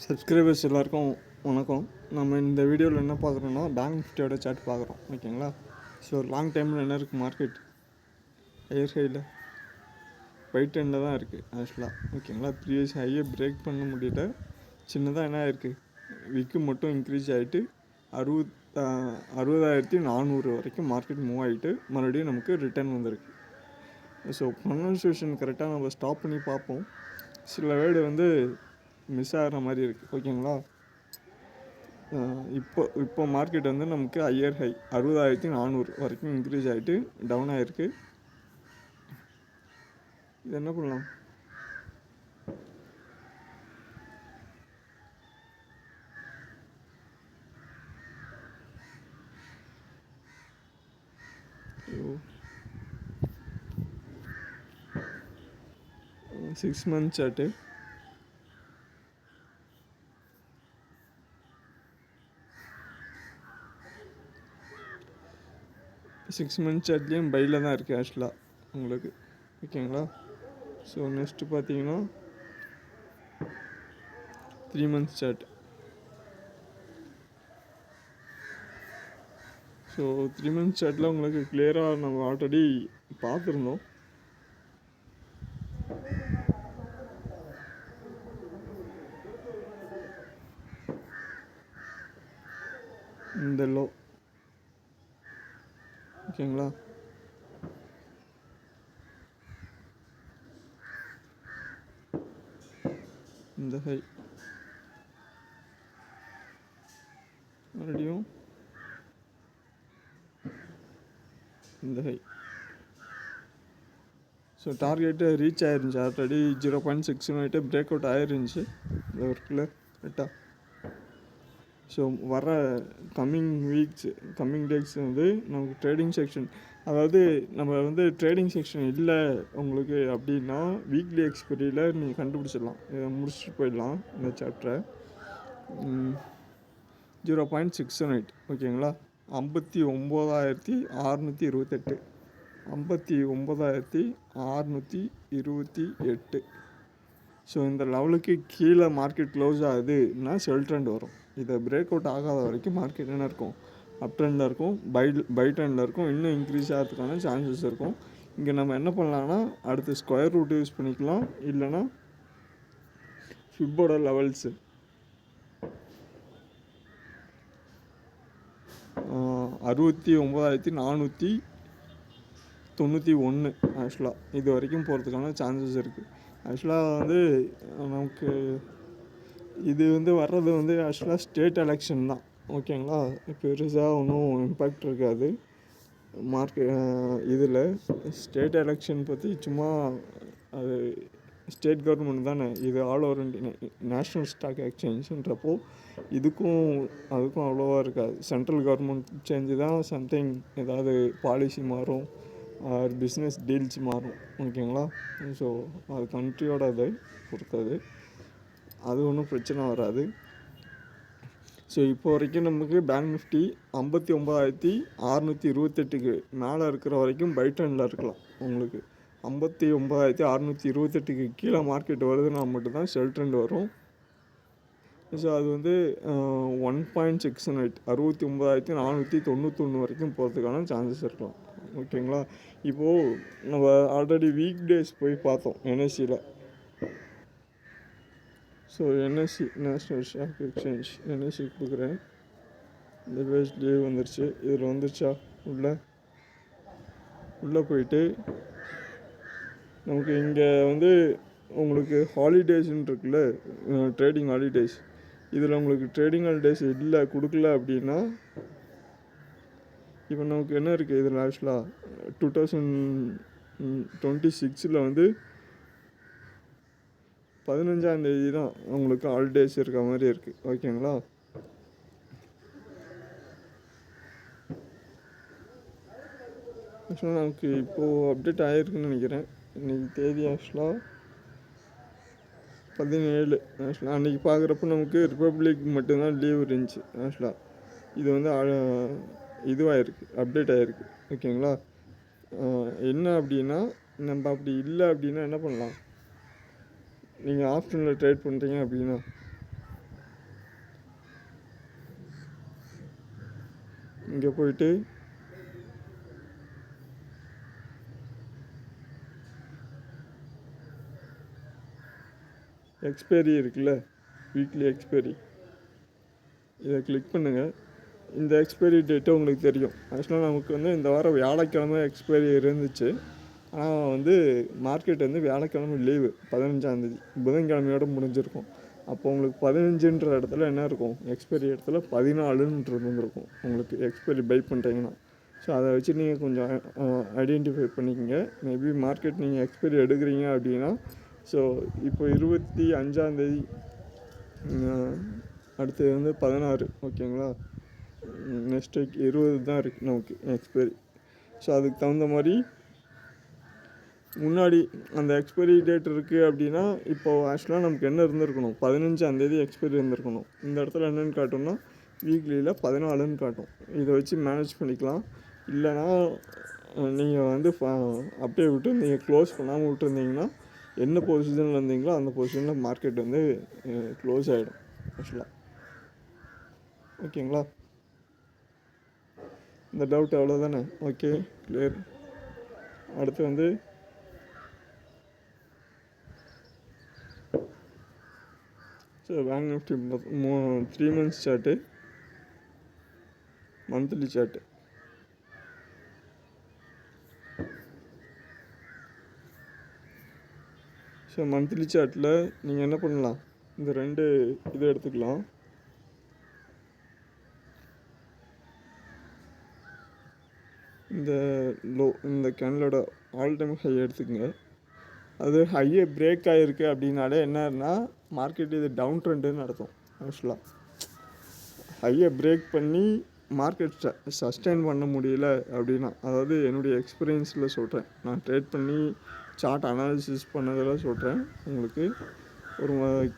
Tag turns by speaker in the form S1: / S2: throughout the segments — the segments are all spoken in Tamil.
S1: சப்ஸ்கிரைபர்ஸ் எல்லாருக்கும் வணக்கம். நம்ம இந்த வீடியோவில் என்ன பார்க்குறோன்னா பேங்க் நிஃப்டியோட சார்ட் பார்க்குறோம், ஓகேங்களா. ஸோ லாங் டைமில் என்ன இருக்குது, மார்க்கெட் ஹையர் ஹையில் ஒயிட் எண்டில் தான் இருக்குது ஆக்சுவலாக, ஓகேங்களா. ப்ரீவியஸ் ஹையை பிரேக் பண்ண முடியல, சின்னதாக என்ன இருக்குது, விக்கு மட்டும் இன்க்ரீஸ் ஆகிட்டு 60,400 வரைக்கும் மார்க்கெட் மூவ் ஆகிட்டு மறுபடியும் நமக்கு ரிட்டர்ன் வந்திருக்கு. ஸோ ப்ரொனன்சியேஷன் கரெக்டாக நம்ம ஸ்டாப் பண்ணி பார்ப்போம். சில வேர்டு வந்து மிஸ் ஆகிற மாதிரி இருக்குது, ஓகேங்களா. இப்போ மார்க்கெட் வந்து நமக்கு ஹையர் ஹை 60,400 வரைக்கும் இன்க்ரீஸ் ஆகிட்டு டவுன் ஆகிருக்கு. இது என்ன பண்ணலாம், six month chart. Six month சார்ட்லேயும் பையில் தான் இருக்குது ஆக்சுவலாக உங்களுக்கு, ஓகேங்களா. ஸோ நெக்ஸ்ட்டு பார்த்தீங்கன்னா 3 மந்த்ஸ் சார்ட். ஸோ 3 மந்த்ஸ் சார்ட்டில் உங்களுக்கு கிளியராக நம்ம ஆல்ரெடி பார்த்துருந்தோம். இந்த லோ, ஓகேங்களா. இந்த ஹை மறுபடியும் இந்த ஹை. ஸோ டார்கெட்டு ரீச் ஆயிருந்துச்சு ஆல்ரெடி, 0.6 பிரேக் அவுட் ஆயிருந்துச்சு இந்த ஒர்க்கில் கரெக்டாக. ஸோ வர கம்மிங் டேஸ் வந்து நமக்கு ட்ரேடிங் செக்ஷன், அதாவது நம்ம வந்து ட்ரேடிங் செக்ஷன் இல்லை உங்களுக்கு அப்படின்னா வீக்லி எக்ஸ்பைரியில் நீங்கள் கண்டுபிடிச்சிடலாம், இதை முடிச்சுட்டு போயிடலாம் இந்த சாப்டரை. 0.618, ஓகேங்களா. 59,628 59,628. ஸோ இந்த லெவலுக்கு கீழே மார்க்கெட் க்ளோஸ் ஆகுதுன்னா செல் ட்ரெண்ட் வரும். இதை பிரேக் அவுட் ஆகாத வரைக்கும் மார்க்கெட் என்ன இருக்கும், அப் ட்ரெண்டில் இருக்கும், பை ட்ரெண்டில் இருக்கும், இன்னும் இன்க்ரீஸ் ஆகிறதுக்கான சான்சஸ் இருக்கும். இங்கே நம்ம என்ன பண்ணலான்னா அடுத்து ஸ்கொயர் ரூட் யூஸ் பண்ணிக்கலாம், இல்லைன்னா ஃபிப்போட லெவல்ஸு 69,491 ஆக்சுவலாக இது வரைக்கும் போகிறதுக்கான சான்சஸ் இருக்குது. ஆக்சுவலாக வந்து நமக்கு இது வந்து வர்றது வந்து ஆக்சுவலாக ஸ்டேட் எலெக்ஷன் தான், ஓகேங்களா. பெருசாக ஒன்றும் இம்பேக்ட் இருக்காது இதில். ஸ்டேட் எலெக்ஷன் பற்றி சும்மா அது ஸ்டேட் கவர்மெண்ட் தானே, இது ஆல் ஓவர் நேஷ்னல் ஸ்டாக் எக்ஸ்சேஞ்சுன்றப்போ இதுக்கும் அதுக்கும் அவ்வளோவா இருக்காது. சென்ட்ரல் கவர்மெண்ட் சேஞ்சு தான் சம்திங், ஏதாவது பாலிசி மாறும், பிஸ்னஸ் டீல்ஸ் மாறும், ஓகேங்களா. ஸோ அது கண்ட்ரியோட இதை பொறுத்தது, அது ஒன்றும் பிரச்சனை வராது. ஸோ இப்போ வரைக்கும் நமக்கு பேங்க் நிஃப்டி 59,628க்கு மேலே இருக்கிற வரைக்கும் பை ட்ரெண்டில் இருக்கலாம். உங்களுக்கு 59,628க்கு கீழே மார்க்கெட் வருதுன்னா மட்டும்தான் செல் ட்ரெண்ட் வரும். ஸோ அது வந்து 1.618 69,491 வரைக்கும் போகிறதுக்கான சான்சஸ் இருக்கலாம், ஓகேங்களா. இப்போது நம்ம ஆல்ரெடி வீக் டேஸ் போய் பார்த்தோம் என்எஸ்சியில். So NSE national stock exchange NSE கொடுக்குறேன். இந்த பேஜ் லீவ் வந்துருச்சு, இதில் வந்துருச்சா, உள்ளே போயிட்டு நமக்கு இங்கே வந்து உங்களுக்கு ஹாலிடேஸ்ன்னு இருக்குல்ல, ட்ரேடிங் ஹாலிடேஸ். இதில் உங்களுக்கு ட்ரேடிங் ஹாலிடேஸ் இல்லை கொடுக்கல அப்படின்னா இப்போ நமக்கு என்ன இருக்குது இதில் ஆக்சுவலாக 2026 வந்து 15ஆம் தேதி தான் உங்களுக்கு ஹாலிடேஸ் இருக்க மாதிரி இருக்குது, ஓகேங்களா. ஆக்சுவலாக நமக்கு இப்போது அப்டேட் ஆகிருக்குன்னு நினைக்கிறேன். இன்றைக்கி தேதி ஆக்சுவலாக 17. ஆக்சுவலாக அன்றைக்கி பார்க்குறப்ப நமக்கு ரிப்பப்ளிக் மட்டும்தான் லீவ் இருந்துச்சு. ஆக்சுவலாக இது வந்து இதுவாகிருக்கு, அப்டேட் ஆகிருக்கு, ஓகேங்களா. என்ன அப்படின்னா நம்ம அப்படி இல்லை அப்படின்னா என்ன பண்ணலாம், நீங்கள் ஆப்ஷனில் ட்ரேட் பண்ணுறீங்க அப்படின்னா இங்கே போயிட்டு எக்ஸ்பைரி இருக்குல்ல, வீக்லி எக்ஸ்பைரி, இதை கிளிக் பண்ணுங்கள். இந்த எக்ஸ்பைரி டேட்டு உங்களுக்கு தெரியும். ஆக்சுவலாக நமக்கு வந்து இந்த வாரம் வியாழக்கிழமை எக்ஸ்பைரி இருந்துச்சு. ஆனால் வந்து மார்க்கெட் வந்து வியாழக்கிழமை லீவு, 15ஆந்தேதி, புதன்கிழமையோடு முடிஞ்சிருக்கும். அப்போ உங்களுக்கு 15ன்ற இடத்துல என்ன இருக்கும், எக்ஸ்பைரி இடத்துல 14ன்னு இருந்திருக்கும் உங்களுக்கு எக்ஸ்பைரி பை பண்ணுறீங்கன்னா. ஸோ அதை வச்சு நீங்கள் கொஞ்சம் ஐடென்டிஃபை பண்ணிக்கோங்க. மேபி மார்க்கெட் நீங்கள் எக்ஸ்பைரி எடுக்கிறீங்க அப்படின்னா, ஸோ இப்போ 25ஆந்தேதி, அடுத்தது வந்து 16, ஓகேங்களா. நெக்ஸ்ட் வீக் 20 தான் இருக்குது நமக்கு எக்ஸ்பைரி. ஸோ அதுக்கு தகுந்த மாதிரி முன்னாடி அந்த எக்ஸ்பைரி டேட் இருக்குது அப்படின்னா, இப்போது ஆக்சுவலாக நமக்கு என்ன இருந்திருக்கணும், 15ஆந்தேதி எக்ஸ்பைரி இருந்திருக்கணும். இந்த இடத்துல என்னென்னு காட்டும்னா வீக்லியில் 14ன்னு காட்டும். இதை வச்சு மேனேஜ் பண்ணிக்கலாம். இல்லைனா நீங்கள் வந்து அப்படியே விட்டு நீங்கள் க்ளோஸ் பண்ணாமல் விட்டுருந்தீங்கன்னா, என்ன பொசிஷனில் இருந்தீங்களோ அந்த பொசிஷனில் மார்க்கெட் வந்து க்ளோஸ் ஆகிடும் ஆக்சுவலாக. ஓகேங்களா, இந்த டவுட் அவ்வளோதானே? Okay, clear. அடுத்து வந்து so bank Nifty 3 months chart, monthly chart. So monthly சார்ட்டில் நீங்கள் என்ன பண்ணலாம், இந்த 2 இது எடுத்துக்கலாம். இந்த கேண்டலோட ஆல் டைம் ஹை எடுத்துக்கங்க. அது ஹையை பிரேக் ஆகிருக்கு அப்படின்னாலே என்னன்னா மார்க்கெட் இது டவுன் ட்ரெண்டுன்னு நடத்தும். ஆக்சுவலாக ஹையை பிரேக் பண்ணி மார்க்கெட் சஸ்டெயின் பண்ண முடியல அப்படின்னா, அதாவது என்னுடைய எக்ஸ்பீரியன்ஸில் சொல்கிறேன், நான் ட்ரேட் பண்ணி சார்ட் அனாலிசிஸ் பண்ணதெல்லாம் சொல்கிறேன் உங்களுக்கு. ஒரு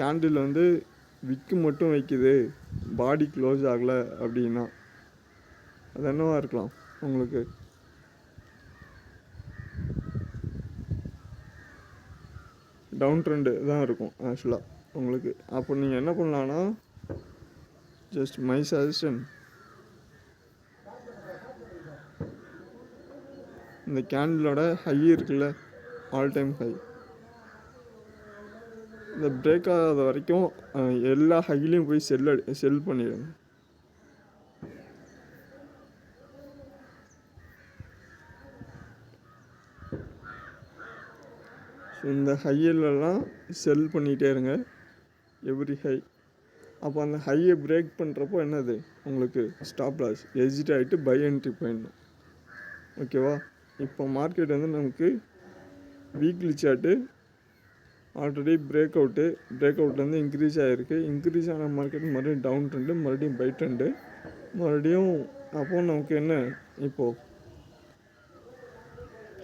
S1: கேண்டில் வந்து விக்கு மட்டும் வைக்குது, பாடி க்ளோஸ் ஆகலை அப்படின்னா அது என்னவா இருக்கலாம் உங்களுக்கு, டவுன் ட்ரெண்டு தான் இருக்கும் ஆக்சுவலாக உங்களுக்கு. அப்போ நீங்கள் என்ன பண்ணலான்னா, ஜஸ்ட் மை சஜஷன், இந்த கேண்டிலோட ஹை இருக்குல்ல, ஆல் டைம் ஹை, இந்த பிரேக் ஆகாத வரைக்கும் எல்லா ஹைலையும் போய் செல் பண்ணிடுங்க. இந்த ஹையிலெல்லாம் செல் பண்ணிகிட்டே இருங்க, எவ்ரி ஹை. அப்போ அந்த ஹையை பிரேக் பண்ணுறப்போ என்னது உங்களுக்கு ஸ்டாப் லாஸ், எக்ஸிட் ஆகிட்டு பை என்ட்ரி போயிடணும். ஓகேவா. இப்போ மார்க்கெட் வந்து நமக்கு வீக்லி சார்ட்டு ஆல்ரெடி பிரேக் அவுட்லேருந்து இன்க்ரீஸ் ஆகிருக்கு. இன்க்ரீஸ் ஆன மார்க்கெட் மறுபடியும் டவுன் ட்ரெண்டு, மறுபடியும் பை ட்ரெண்டு, மறுபடியும். அப்போது நமக்கு என்ன, இப்போது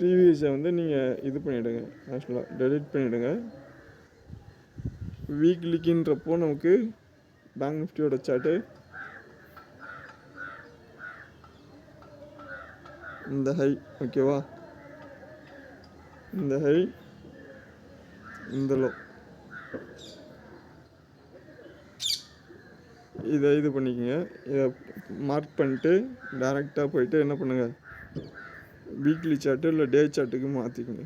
S1: ப்ரீவியஸை வந்து நீங்கள் இது பண்ணிவிடுங்க, ஆக்சுவலாக டெலிட் பண்ணிவிடுங்க. வீக்லிக்குன்றப்போ நமக்கு பேங்க் நிஃப்டியோட சார்ட்டு இந்த ஹை, ஓகேவா, இந்த ஹை, இந்த லோ, இதை இது பண்ணிக்கோங்க. இதை மார்க் பண்ணிட்டு டேரெக்டாக போயிட்டு என்ன பண்ணுங்கள், வீக்லி சார்ட்டு இல்லை டே சார்ட்டுக்கு மாற்றிக்கோங்க.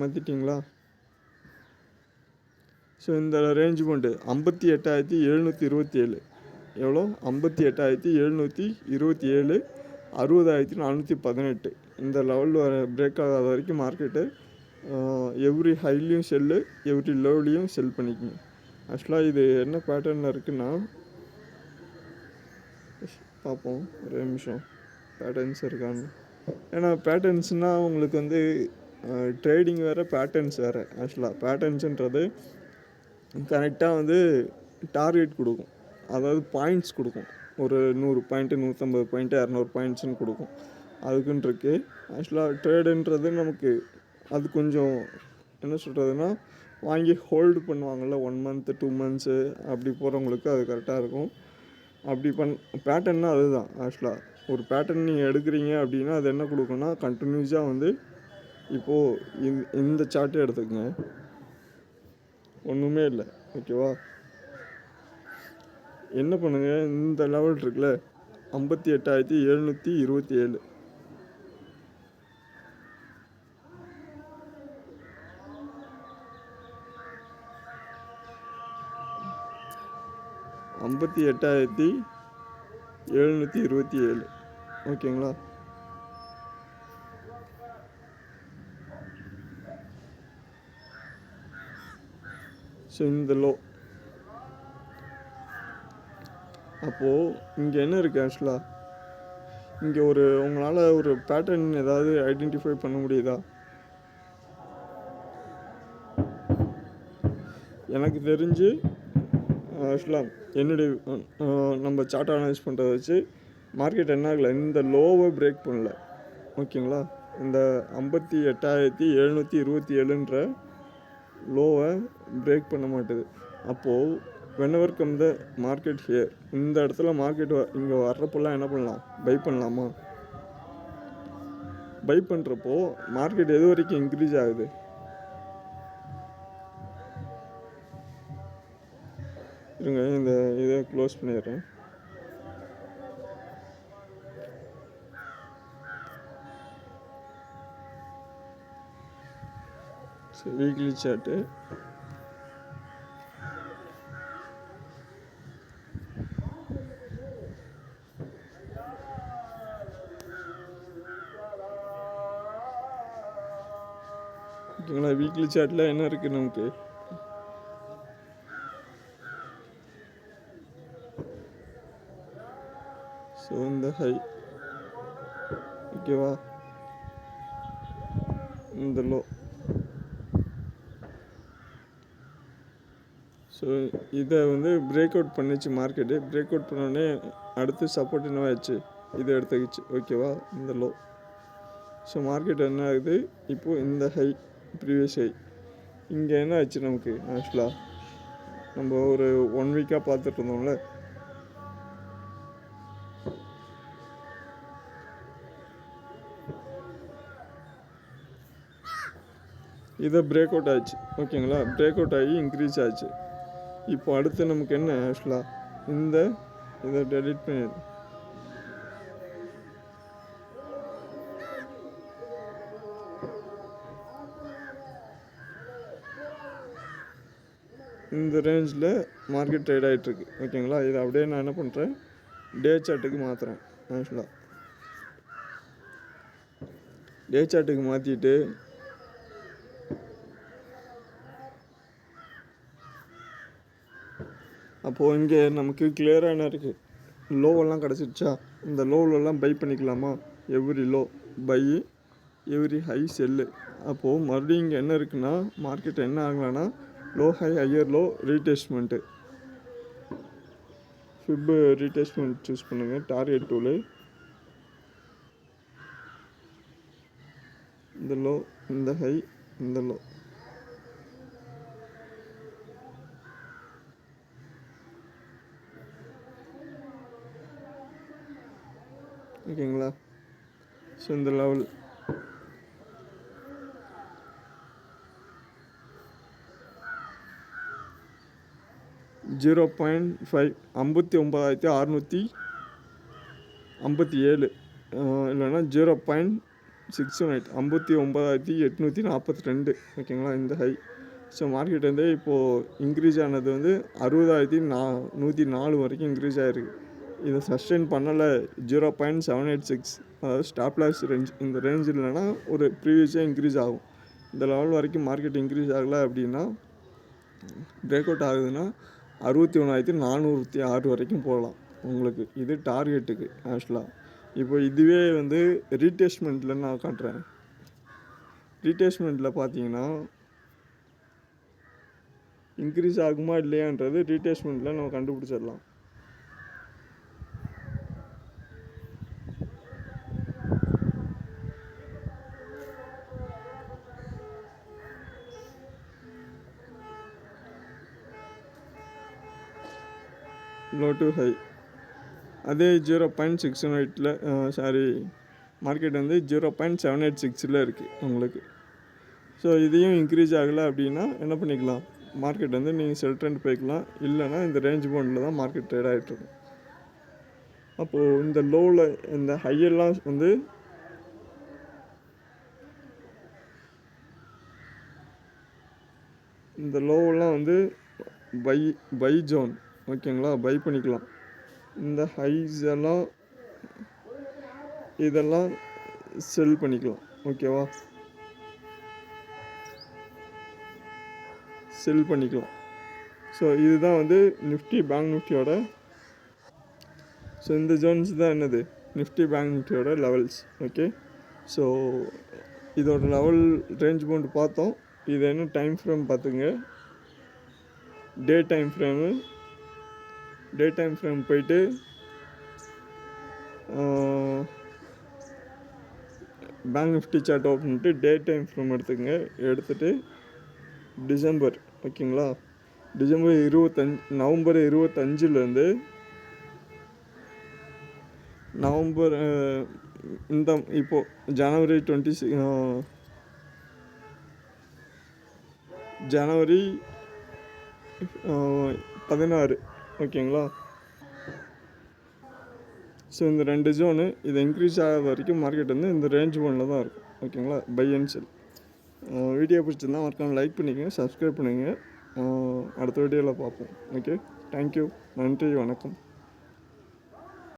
S1: மாற்றிட்டிங்களா? ஸோ இந்த ரேஞ்ச் கொண்டு 58,727 எவ்வளோ, 58,727, 60,418 இந்த லெவலில் வர பிரேக் ஆகாத வரைக்கும் மார்க்கெட்டு எவ்ரி ஹைலையும் செல்லு, எவ்ரி லோவ்லேயும் செல் பண்ணிக்கோங்க. ஆக்சுவலாக இது என்ன பேட்டர்னில் இருக்குன்னா, பார்ப்போம் ஒரு நிமிஷம், பேட்டர்ன்ஸ் இருக்கான்னு. ஏன்னா பேட்டர்ன்ஸ்னால் உங்களுக்கு வந்து ட்ரேடிங் வேறு, பேட்டர்ன்ஸ் வேறு. ஆக்சுவலாக பேட்டர்ன்ஸுன்றது கரெக்டாக வந்து டார்கெட் கொடுக்கும், அதாவது பாயிண்ட்ஸ் கொடுக்கும். ஒரு 100 பாயிண்ட்டு, 150 பாயிண்ட்டு, 200 பாயிண்ட்ஸுன்னு கொடுக்கும். அதுக்குன்னு இருக்குது. ஆக்சுவலாக ட்ரேடுன்றது நமக்கு அது கொஞ்சம் என்ன சொல்கிறதுனா, வாங்கி ஹோல்டு பண்ணுவாங்கள்ல 1 month 2 months அப்படி போகிறவங்களுக்கு அது கரெக்டாக இருக்கும். அப்படி பேட்டர்ன்னா அதுதான். ஆக்சுவலாக ஒரு பேட்டர்ன் நீங்கள் எடுக்கிறீங்க அப்படின்னா அது என்ன கொடுக்குன்னா, கண்டினியூஸாக வந்து இப்போது இந்த சார்ட்டே எடுத்துக்கங்க, ஒன்றுமே இல்லை, ஓகேவா. என்ன பண்ணுங்கள், இந்த லெவல் இருக்குல்ல 58,727 58,727 ஓகேங்களா. ஸோ இந்த லோ அப்போது இங்கே என்ன இருக்குது ஆக்சுவலாக, இங்கே உங்களால் ஒரு பேட்டர்ன் ஏதாவது ஐடென்டிஃபை பண்ண முடியுதா? எனக்கு தெரிஞ்சு ஆக்சுவலாக என்னுடைய நம்ம சார்ட் அனலைஸ் பண்ணுறத வச்சு மார்க்கெட் என்ன ஆகலை, இந்த லோவை பிரேக் பண்ணல ஓகேங்களா. இந்த 58,727ன்ற லோவை பிரேக் பண்ண மாட்டுது. அப்போது whenever come the market here, இந்த இடத்துல மார்க்கெட் இங்கே வர்றப்பெல்லாம் என்ன பண்ணலாம், பை பண்ணலாமா? பை பண்ணுறப்போ மார்க்கெட் எது வரைக்கும் இன்க்ரீஸ் ஆகுது, இருங்க இந்த இதை க்ளோஸ் பண்ணிடுறேன். சரி, வீக்லி சார்ட்டு ஓகேங்களா. வீக்லி சார்ட்டில் என்ன இருக்குது நமக்கு, ஸோ இந்த ஹை ஓகேவா, இந்த லோ. ஸோ இதை பிரேக் அவுட் பண்ணிச்சு மார்க்கெட்டு. பிரேக் அவுட் பண்ணோடனே அடுத்து சப்போர்ட் என்ன ஆயிடுச்சு, இதை எடுத்துக்கிச்சு ஓகேவா, இந்த லோ. ஸோ மார்க்கெட் என்ன ஆகுது இப்போது, இந்த ஹை ப்ரீவியஸ் ஹை இங்கே என்ன ஆச்சு நமக்கு, ஆக்சுவலாக நம்ம ஒரு 1 வீக்காக பார்த்துட்டு இருந்தோம்ல, இதை பிரேக் அவுட் ஆச்சு ஓகேங்களா. பிரேக் அவுட் ஆகி இன்க்ரீஸ் ஆச்சு. இப்போ அடுத்து நமக்கு என்ன ஆக்சுவலாக, இதை டெலிட் பண்ணிடு. இந்த ரேஞ்சில் மார்க்கெட் ட்ரேட் ஆகிட்டுருக்கு ஓகேங்களா. இதை அப்படியே நான் என்ன பண்ணுறேன், டே சார்ட்டுக்கு மாற்றுறேன். ஆக்சுவலாக டே சார்ட்டுக்கு மாற்றிட்டு அப்போது இங்கே நமக்கு கிளியராக என்ன இருக்குது, லோவெல்லாம் கிடச்சிருச்சா, இந்த லோவெல்லாம் பை பண்ணிக்கலாமா, every low buy, every high sell. அப்போது மறுபடியும் இங்கே என்ன இருக்குன்னா, மார்க்கெட் என்ன ஆகலான்னா low high higher low retracement, fib retracement choose பண்ணுங்கள், டார்கெட் டூலு, இந்த லோ, இந்த ஹை, இந்த லோ ஓகேங்களா. ஸோ இந்த லெவல் 0.5 59,657 இல்லைன்னா 0.618 59,842 ஓகேங்களா இந்த ஹை. ஸோ மார்க்கெட் இப்போது இன்க்ரீஸ் ஆனது 60,104 வரைக்கும் இன்க்ரீஸ் ஆகிருக்கு. இதை சஸ்டெயின் பண்ணலை 0.786, அதாவது ஸ்டாப் லாஸ் ரேஞ்ச், இந்த ரேஞ்ச் இல்லைன்னா ஒரு ப்ரீவியஸாக இன்க்ரீஸ் ஆகும். இந்த லெவல் வரைக்கும் மார்க்கெட் இன்க்ரீஸ் ஆகலை அப்படின்னா, பிரேக் அவுட் ஆகுதுன்னா 61,406 வரைக்கும் போகலாம் உங்களுக்கு. இது டார்கெட்டுக்கு ஆக்சுவலாக. இப்போ இதுவே ரீடெஸ்ட்மெண்ட்டில் நான் காட்டுறேன். ரீடெஸ்ட்மெண்ட்டில் பார்த்தீங்கன்னா இன்க்ரீஸ் ஆகுமா இல்லையான்றது ரீடெஸ்ட்மெண்ட்டில் நம்ம கண்டுபிடிச்சிடலாம். லோ டு ஹை அதே 0.618 சாரி மார்க்கெட் 0.786 இருக்குது உங்களுக்கு. ஸோ இதையும் இன்க்ரீஸ் ஆகலை அப்படின்னா என்ன பண்ணிக்கலாம், மார்க்கெட் வந்து நீங்கள் செல் ட்ரெண்ட் போய்க்கலாம், இல்லைன்னா இந்த ரேஞ்ச் பவுண்டில் தான் மார்க்கெட் ட்ரேட் ஆகிட்டுருக்கும். அப்போது இந்த லோவில் இந்த ஹையெல்லாம் வந்து இந்த லோவெல்லாம் வந்து பை ஜோன், ஓகேங்களா, பை பண்ணிக்கலாம். இந்த ஹைஸ் எல்லாம் இதெல்லாம் செல் பண்ணிக்கலாம், ஓகேவா, செல் பண்ணிக்கலாம். ஸோ இதுதான் வந்து நிஃப்டி பேங்க் நிஃப்டியோட, ஸோ இந்த ஜோன்ஸ் தான் என்னது நிஃப்டி பேங்க் நிஃப்டியோட லெவல்ஸ். ஓகே, ஸோ இதோட லெவல் ரேஞ்ச் பவுண்ட் பார்த்தோம். இது என்ன டைம் ஃப்ரேம் பார்த்துங்க, டே டைம் ஃப்ரேம் போயிட்டு பேங்க் நிஃப்டி சார்ட் ஓப்பன் பண்ணிட்டு டே டைம் ஃப்ரேம் எடுத்துகிட்டு டிசம்பர், ஓகேங்களா, நவம்பர் 25 நவம்பர் இந்த இப்போது ஜனவரி 16, ஓகேங்களா. ஸோ இந்த 2 ஜோனு இது இன்க்ரீஸ் ஆகாத வரைக்கும் மார்க்கெட் வந்து இந்த ரேஞ்ச் ஒன்றில் தான் இருக்கும், ஓகேங்களா, பை அண்ட் செல். வீடியோ பிடிச்சிருந்தா மறக்காம லைக் பண்ணிக்கங்க, சப்ஸ்கிரைப் பண்ணுங்கள். அடுத்த வீடியோவில் பார்ப்போம். ஓகே, தேங்க்யூ, நன்றி, வணக்கம்.